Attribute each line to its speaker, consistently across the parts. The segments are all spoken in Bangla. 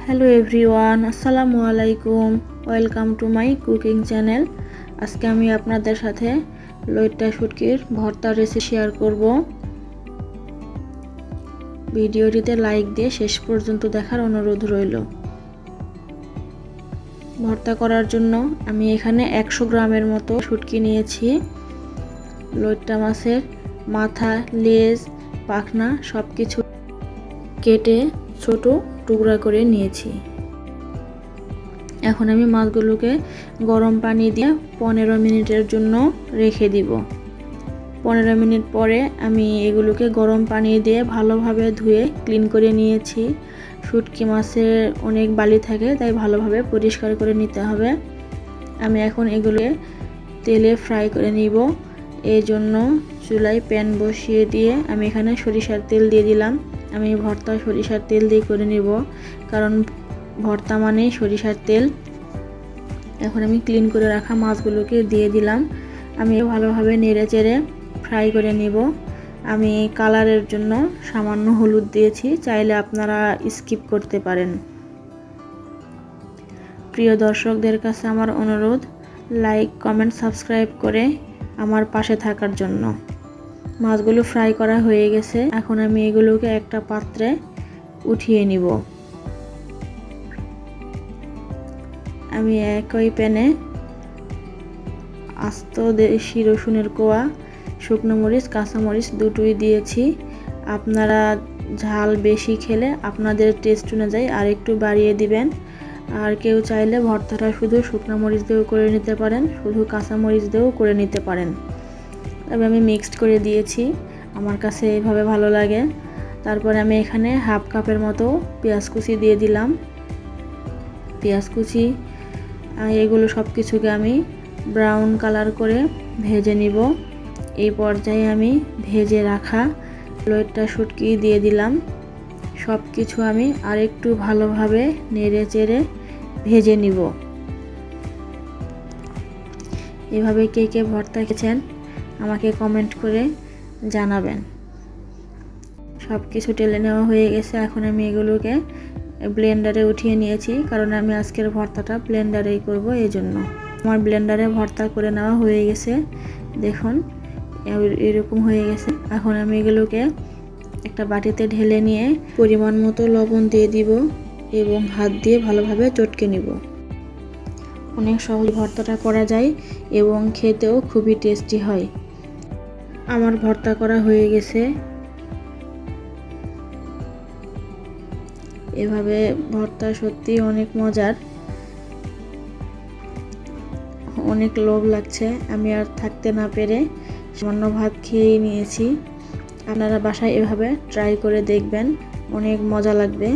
Speaker 1: হ্যালো এভরিওয়ান, আসসালামু আলাইকুম। Welcome to my cooking channel. আজকে আমি আপনাদের সাথে লইট্টা শুটকির ভর্তা রেসিপি শেয়ার করব। ভিডিওটিতে লাইক দিয়ে শেষ পর্যন্ত দেখার অনুরোধ রইল। ভর্তা করার জন্য আমি এখানে 100 গ্রামের মতো শুটকি নিয়েছি। লইট্টা মাছের মাথা, লেজ, পাখনা সব কিছু কেটে ছোট টুকরা করে নিয়েছি। এখন আমি মাছগুলোকে গরম পানি দিয়ে 15 মিনিটের জন্য রেখে দিব। 15 মিনিট পরে আমি এগুলোকে গরম পানি দিয়ে ভালোভাবে ধুয়ে ক্লিন করে নিয়েছি। শুটকি মাছের অনেক বালি থাকে, তাই ভালোভাবে পরিষ্কার করে নিতে হবে। আমি এখন এগুলো তেলে ফ্রাই করে নিব। এই জন্য চুলায় প্যান বসিয়ে দিয়ে আমি এখানে সরিষার তেল দিয়ে দিলাম। আমি ভর্তা সরিষার তেল দিয়ে করে নিব, কারণ ভর্তা মানেই সরিষার তেল। এখন আমি ক্লিন করে রাখা মাছগুলোকে দিয়ে দিলাম। আমি ভালোভাবে নেড়ে চেড়ে ফ্রাই করে নিব। আমি কালারের জন্য সামান্য হলুদ দিয়েছি, চাইলে আপনারা স্কিপ করতে পারেন। প্রিয় দর্শকদের কাছে আমার অনুরোধ, লাইক, কমেন্ট, সাবস্ক্রাইব করে আমার পাশে থাকার জন্য। মাছগুলো ফ্রাই করা হয়ে গেছে। এখন আমি এগুলোকে একটা পাত্রে উঠিয়ে নিব। আমি একই প্যানে আস্ত দেশি রসুনের কোয়া, শুকনো মরিচ, কাঁচামরিচ দুটোই দিয়েছি। আপনারা ঝাল বেশি খেলে আপনাদের টেস্ট অনুযায়ী আর একটু বাড়িয়ে দিবেন। আর কেউ চাইলে ভর্তাটা শুধু শুকনো মরিচ দিয়েও করে নিতে পারেন, শুধু কাঁচামরিচ দিয়েও করে নিতে পারেন। তবে আমি মিক্সড করে দিয়েছি, আমার কাছে এইভাবে ভালো লাগে। তারপরে আমি এখানে হাফ কাপের মতো পেঁয়াজ কুচি দিয়ে দিলাম। পেঁয়াজ কুচি এগুলো সব কিছুকে আমি ব্রাউন কালার করে ভেজে নিব। এই পর্যায়ে আমি ভেজে রাখা লইট্টা শুটকি দিয়ে দিলাম। সব কিছু আমি আরেকটু ভালোভাবে নেড়ে চেড়ে ভেজে নিব। এভাবে কে কে ভর্তা খেয়েছেন আমাকে কমেন্ট করে জানাবেন। সব কিছু টেলে নেওয়া হয়ে গেছে। এখন আমি এগুলোকে ব্লেন্ডারে উঠিয়ে নিয়েছি, কারণ আমি আজকের ভর্তাটা ব্লেন্ডারেই করব। এই জন্য আমার ব্লেন্ডারে ভর্তা করে নেওয়া হয়ে গেছে। দেখুন এরকম হয়ে গেছে। এখন আমি এগুলোকে একটা বাটিতে ঢেলে নিয়ে পরিমাণ মতো লবণ দিয়ে দিব এবং হাত দিয়ে ভালোভাবে চটকে নিব। অনেক সহজ ভর্তাটা করা যায় এবং খেতেও খুবই টেস্টি হয়। আমার ভর্তা করা হয়ে গেছে। এভাবে ভর্তা সত্যি অনেক মজার। অনেক লোভ লাগছে, আমি আর থাকতে না পেরে সামান্য ভাত খেয়েই নিয়েছি। আপনারা বাসায় এভাবে ট্রাই করে দেখবেন, অনেক মজা লাগবে।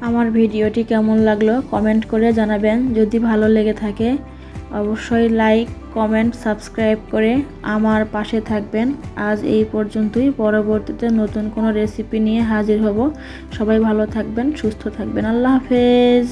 Speaker 1: আমার ভিডিওটি কেমন লাগলো কমেন্ট করে জানাবেন। যদি ভালো লেগে থাকে অবশ্যই লাইক, কমেন্ট, সাবস্ক্রাইব করে আমার পাশে থাকবেন। আজ এই পর্যন্তই। পরবর্তীতে নতুন কোনো রেসিপি নিয়ে হাজির হব। সবাই ভালো থাকবেন, সুস্থ থাকবেন। আল্লাহ হাফেজ।